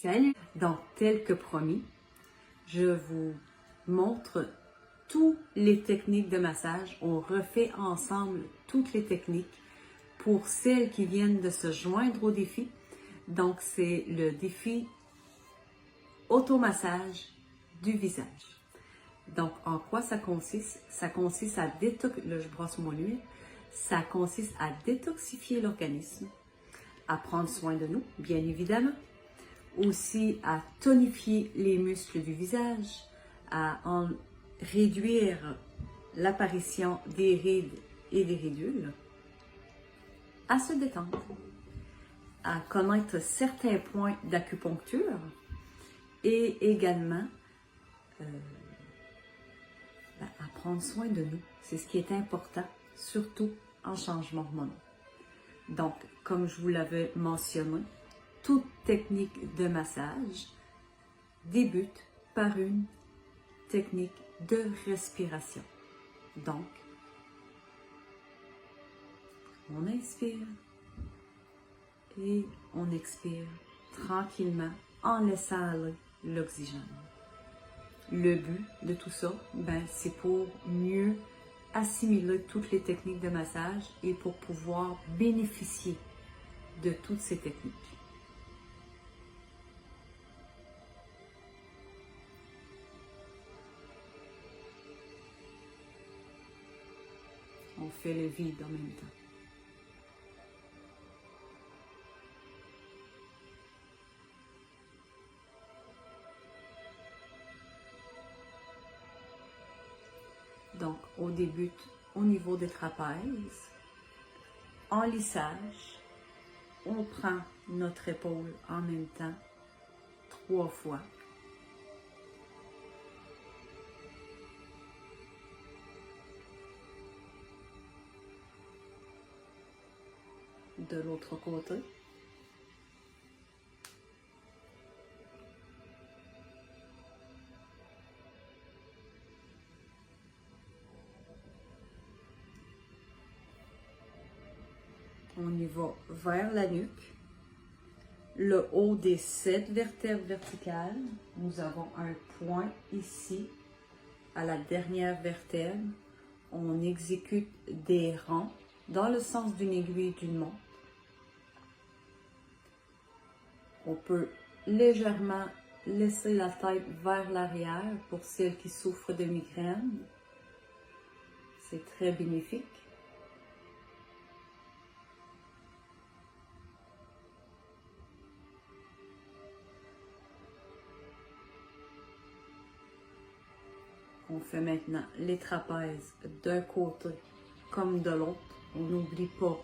Salut! Donc, tel que promis, je vous montre toutes les techniques de massage. On refait ensemble toutes les techniques pour celles qui viennent de se joindre au défi. Donc, c'est le défi automassage du visage. Donc, en quoi ça consiste? Ça consiste à là, je brosse mon huile. Ça consiste à détoxifier l'organisme, à prendre soin de nous, bien évidemment. Aussi à tonifier les muscles du visage, à en réduire l'apparition des rides et des ridules, à se détendre, à connaître certains points d'acupuncture et également à prendre soin de nous. C'est ce qui est important, surtout en changement hormonal. Donc, comme je vous l'avais mentionné, toute technique de massage débute par une technique de respiration. Donc, on inspire et on expire tranquillement en laissant aller l'oxygène. Le but de tout ça, c'est pour mieux assimiler toutes les techniques de massage et pour pouvoir bénéficier de toutes ces techniques. On fait le vide en même temps. Donc, on débute au niveau des trapèzes. En lissage, on prend notre épaule en même temps 3 fois. De l'autre côté. On y va vers la nuque. Le haut des 7 vertèbres verticales. Nous avons un point ici, à la dernière vertèbre. On exécute des rangs dans le sens d'une aiguille et d'une montre. On peut légèrement laisser la tête vers l'arrière pour celles qui souffrent de migraine. C'est très bénéfique. On fait maintenant les trapèzes d'un côté comme de l'autre. On n'oublie pas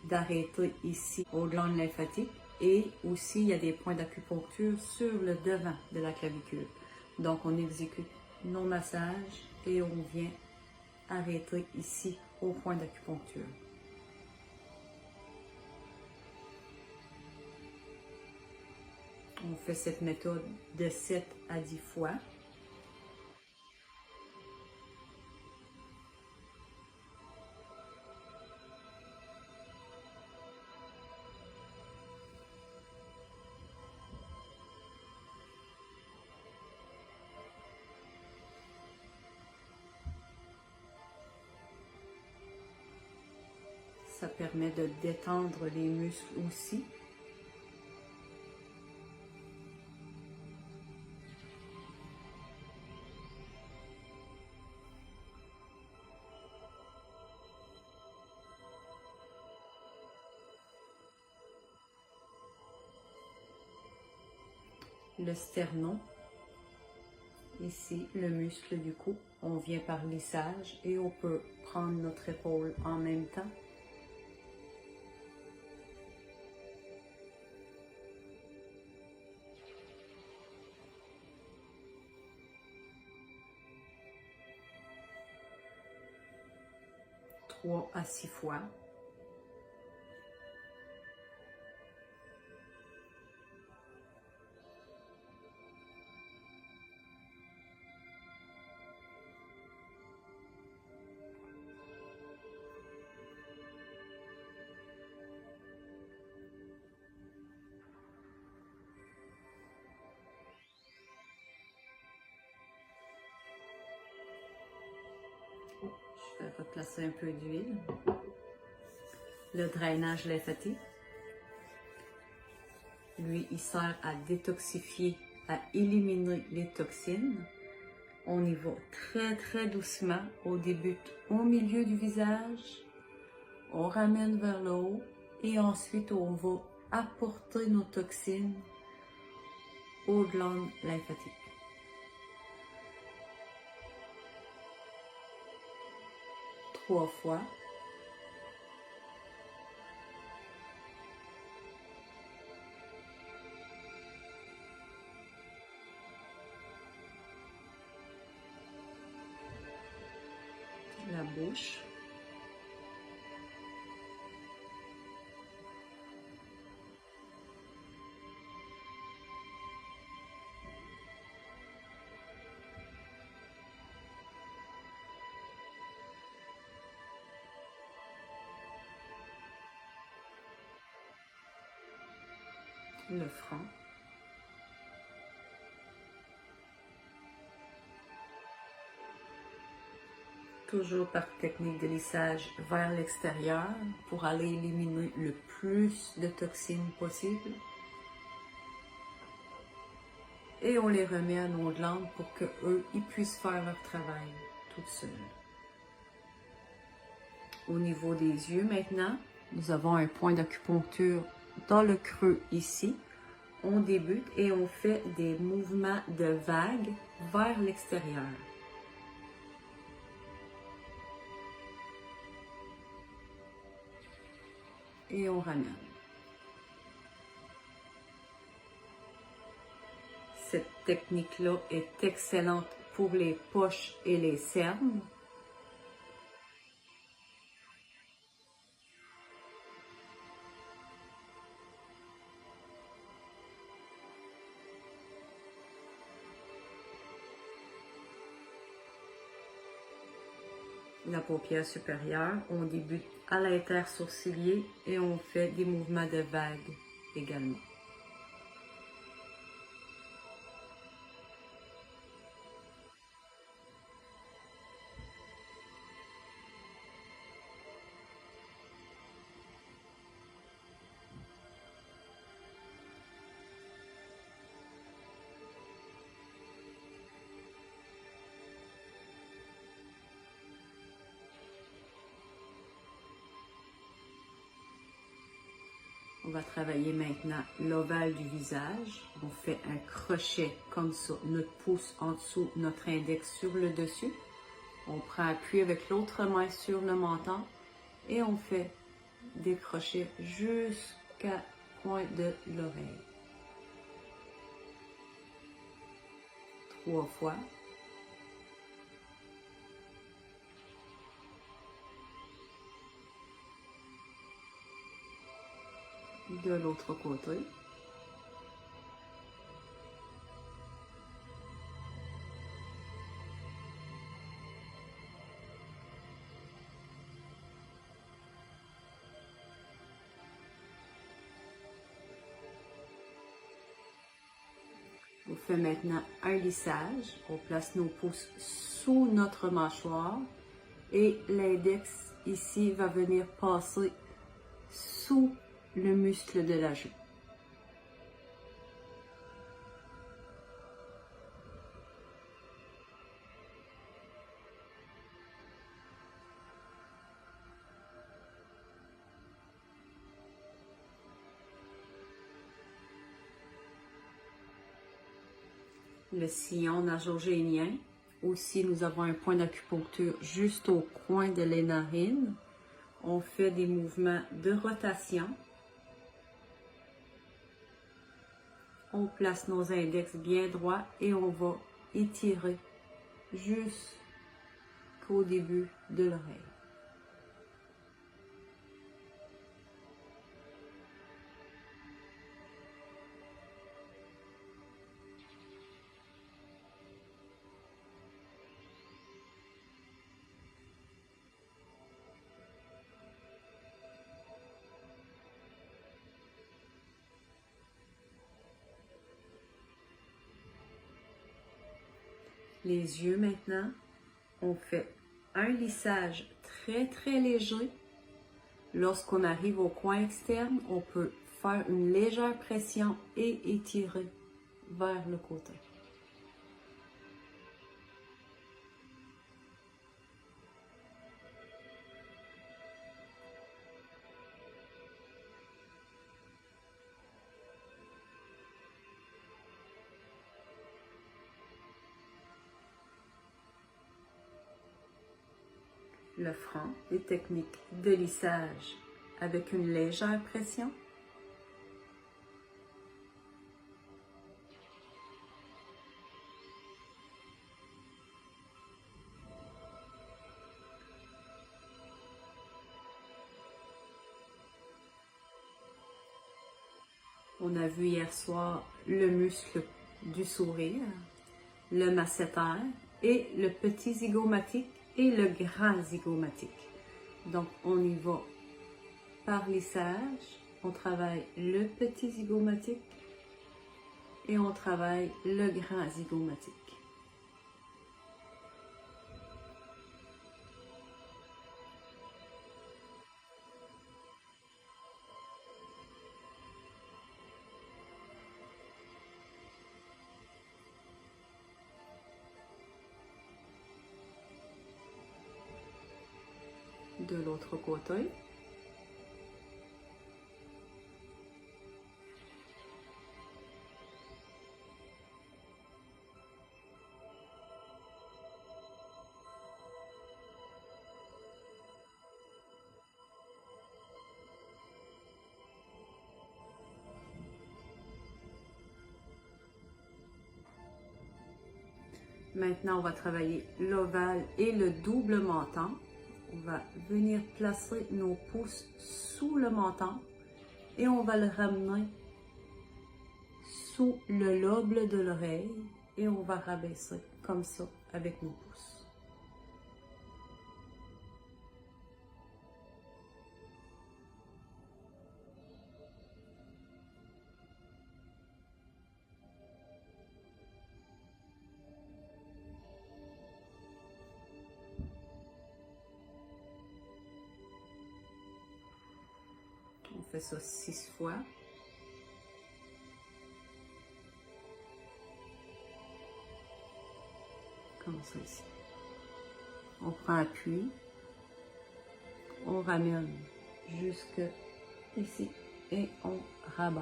d'arrêter ici aux glandes lymphatiques. Et aussi, il y a des points d'acupuncture sur le devant de la clavicule. Donc, on exécute nos massages et on vient arrêter ici au point d'acupuncture. On fait cette méthode de 7 à 10 fois. Ça permet de détendre les muscles aussi. Le sternum, ici le muscle du cou, on vient par lissage et on peut prendre notre épaule en même temps. Trois à 6 fois. Je vais replacer un peu d'huile. Le drainage lymphatique. Lui, il sert à détoxifier, à éliminer les toxines. On y va très très doucement. On débute au milieu du visage. On ramène vers le haut. Et ensuite, on va apporter nos toxines aux glandes lymphatiques. Trois fois. La bouche. Le front. Toujours par technique de lissage vers l'extérieur pour aller éliminer le plus de toxines possible. Et on les remet à nos glandes pour qu'eux, ils puissent faire leur travail tout seuls. Au niveau des yeux maintenant, nous avons un point d'acupuncture dans le creux ici. On débute et on fait des mouvements de vagues vers l'extérieur. Et on ramène. Cette technique-là est excellente pour les poches et les cernes. La paupière supérieure, on débute à l'intersourcilier et on fait des mouvements de vagues également. On va travailler maintenant l'ovale du visage. On fait un crochet comme ça, notre pouce en dessous, notre index sur le dessus. On prend appui avec l'autre main sur le menton et on fait des crochets jusqu'à point de l'oreille. 3 fois. De l'autre côté. On fait maintenant un lissage. On place nos pouces sous notre mâchoire et l'index ici va venir passer sous le muscle de la joue. Le sillon nasogénien. Aussi, nous avons un point d'acupuncture juste au coin de les narines. On fait des mouvements de rotation. On place nos index bien droits et on va étirer jusqu'au début de l'oreille. Les yeux maintenant, on fait un lissage très très léger. Lorsqu'on arrive au coin externe, on peut faire une légère pression et étirer vers le côté. Le front, des techniques de lissage avec une légère pression. On a vu hier soir le muscle du sourire, le masséter et le petit zygomatique et le grand zygomatique. Donc, on y va par lissage, on travaille le petit zygomatique et on travaille le grand zygomatique. De l'autre côté. Maintenant, on va travailler l'ovale et le double menton. On va venir placer nos pouces sous le menton et on va le ramener sous le lobe de l'oreille et on va rabaisser comme ça avec nos pouces. On fait ça 6 fois. Comme ça ici. On prend appui. On ramène jusque ici et on rabaisse.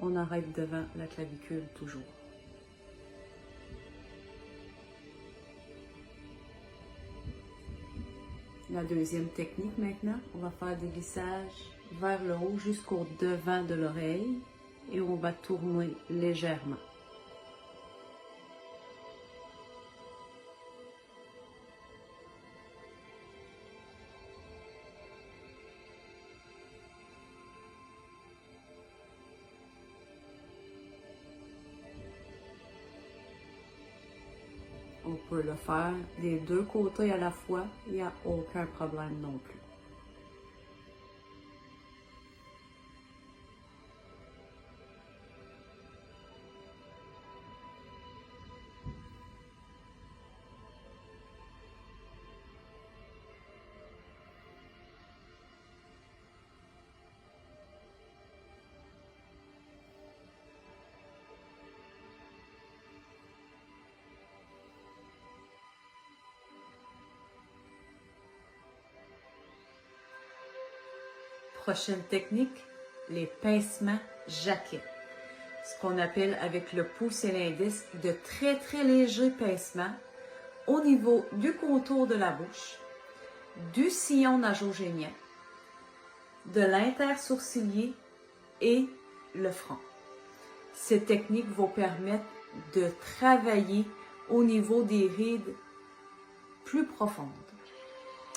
On arrête devant la clavicule toujours. La deuxième technique maintenant, on va faire des lissages vers le haut jusqu'au devant de l'oreille et on va tourner légèrement. On peut le faire des deux côtés à la fois, il n'y a aucun problème non plus. Prochaine technique, les pincements jaquets. Ce qu'on appelle avec le pouce et l'indice de très très légers pincements au niveau du contour de la bouche, du sillon nasogénien, de l'intersourcilier et le front. Ces techniques vont permettre de travailler au niveau des rides plus profondes.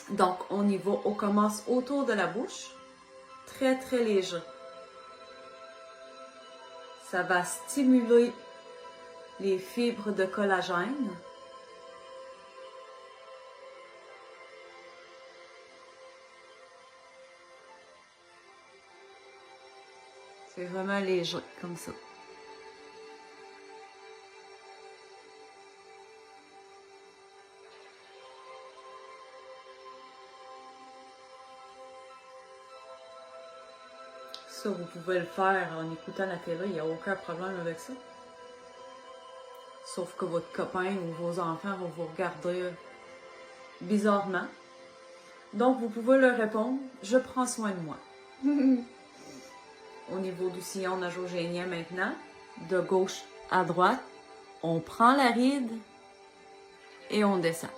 Donc, on commence autour de la bouche, très très léger. Ça va stimuler les fibres de collagène. C'est vraiment léger, comme ça. Ça, vous pouvez le faire en écoutant la télé, il n'y a aucun problème avec ça. Sauf que votre copain ou vos enfants vont vous regarder bizarrement. Donc, vous pouvez leur répondre, je prends soin de moi. Au niveau du sillon nasogénien maintenant, de gauche à droite, on prend la ride et on descend.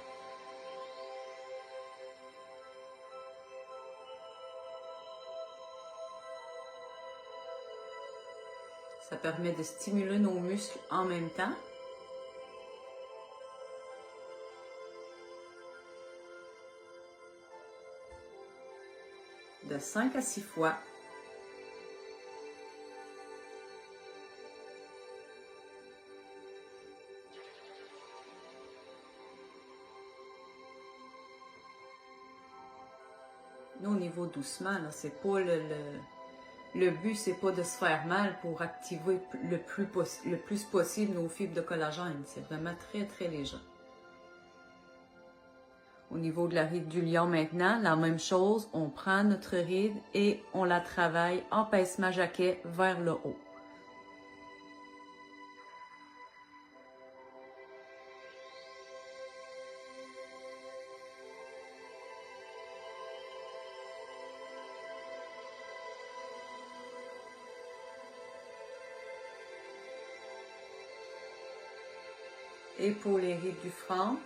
Ça permet de stimuler nos muscles en même temps. De 5 à 6 fois. Nous, au niveau doucement, c'est pas le but, c'est pas de se faire mal pour activer le plus possible nos fibres de collagène. C'est vraiment très, très léger. Au niveau de la ride du lion maintenant, la même chose, on prend notre ride et on la travaille en pincement jaquet vers le haut. Et pour les rides du front,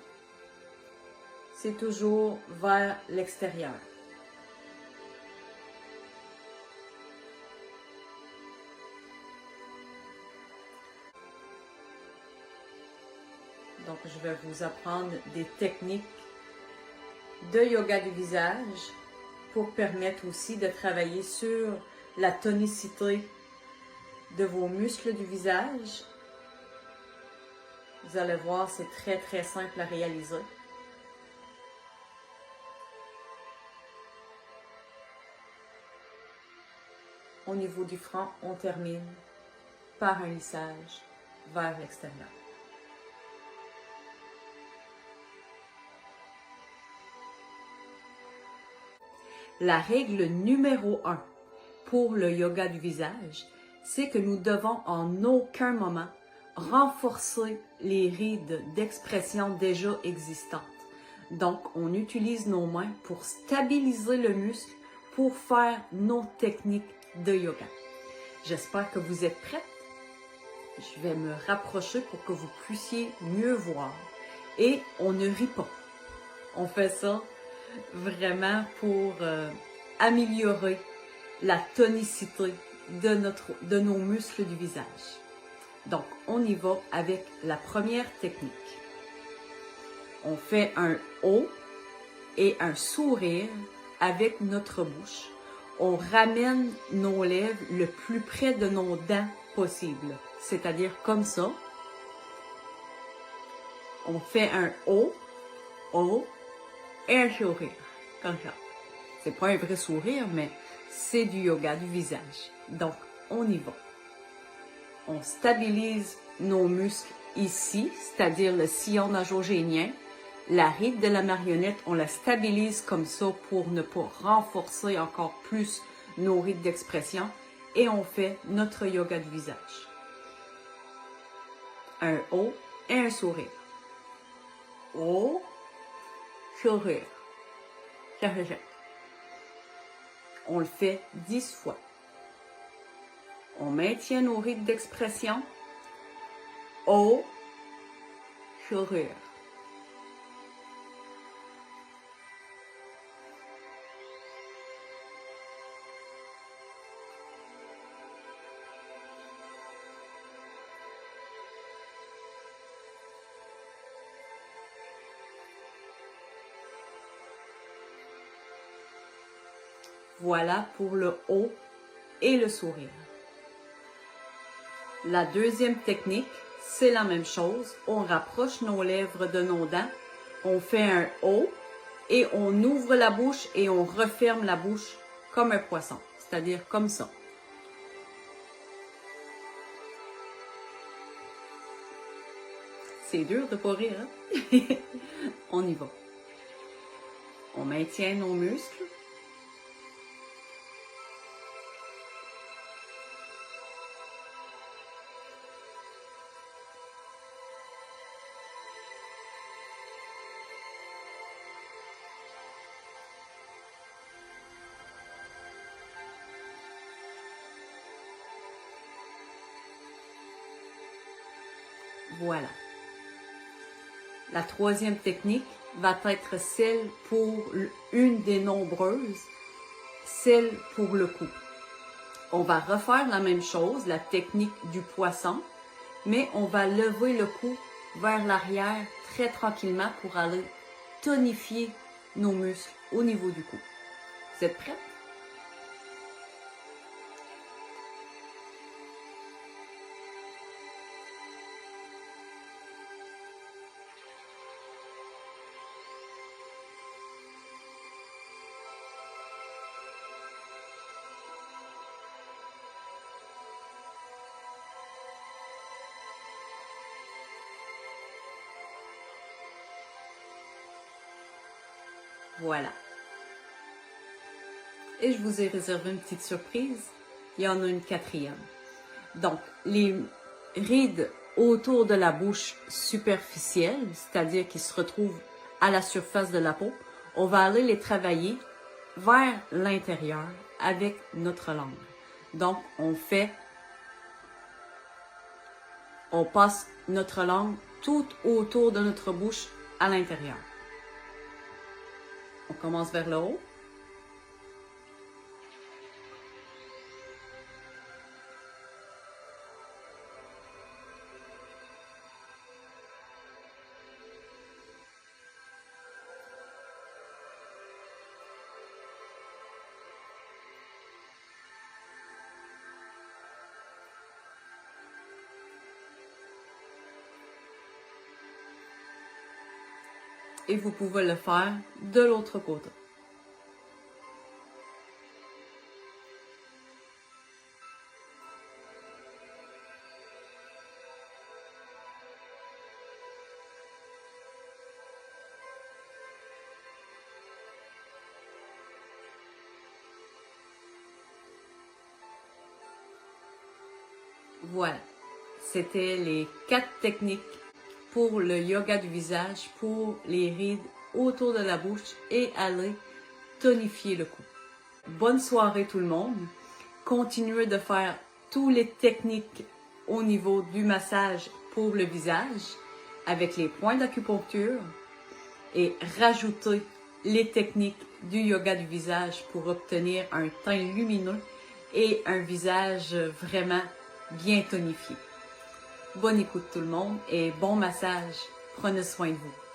c'est toujours vers l'extérieur. Donc, je vais vous apprendre des techniques de yoga du visage pour permettre aussi de travailler sur la tonicité de vos muscles du visage. Vous allez voir, c'est très, très simple à réaliser. Au niveau du front, on termine par un lissage vers l'extérieur. La règle numéro 1 pour le yoga du visage, c'est que nous devons en aucun moment renforcer les rides d'expression déjà existantes. Donc, on utilise nos mains pour stabiliser le muscle pour faire nos techniques de yoga. J'espère que vous êtes prêtes. Je vais me rapprocher pour que vous puissiez mieux voir. Et on ne rit pas. On fait ça vraiment pour améliorer la tonicité de nos muscles du visage. Donc, on y va avec la première technique. On fait un O et un sourire avec notre bouche. On ramène nos lèvres le plus près de nos dents possible, c'est-à-dire comme ça. On fait un O et un sourire, comme ça. C'est pas un vrai sourire, mais c'est du yoga du visage. Donc, on y va. On stabilise nos muscles ici, c'est-à-dire le sillon nasogénien. La ride de la marionnette, on la stabilise comme ça pour ne pas renforcer encore plus nos rides d'expression. Et on fait notre yoga du visage. Un O et un sourire. O, sourire. Ça fait ça. On le fait 10 fois. On maintient nos rides d'expression. O, sourire. Voilà pour le O et le sourire. La deuxième technique, c'est la même chose. On rapproche nos lèvres de nos dents. On fait un O et on ouvre la bouche et on referme la bouche comme un poisson, c'est-à-dire comme ça. C'est dur de pas rire, hein? On y va. On maintient nos muscles. Voilà. La troisième technique va être celle pour une des nombreuses, celle pour le cou. On va refaire la même chose, la technique du poisson, mais on va lever le cou vers l'arrière très tranquillement pour aller tonifier nos muscles au niveau du cou. Vous êtes prêts? Voilà. Et je vous ai réservé une petite surprise. Il y en a une quatrième. Donc, les rides autour de la bouche superficielle, c'est-à-dire qui se retrouvent à la surface de la peau, on va aller les travailler vers l'intérieur avec notre langue. Donc, on passe notre langue tout autour de notre bouche à l'intérieur. On commence vers le haut. Et vous pouvez le faire de l'autre côté. Voilà, c'était les 4 techniques pour le yoga du visage, pour les rides autour de la bouche et aller tonifier le cou. Bonne soirée tout le monde. Continuez de faire toutes les techniques au niveau du massage pour le visage avec les points d'acupuncture et rajoutez les techniques du yoga du visage pour obtenir un teint lumineux et un visage vraiment bien tonifié. Bonne écoute tout le monde et bon massage. Prenez soin de vous.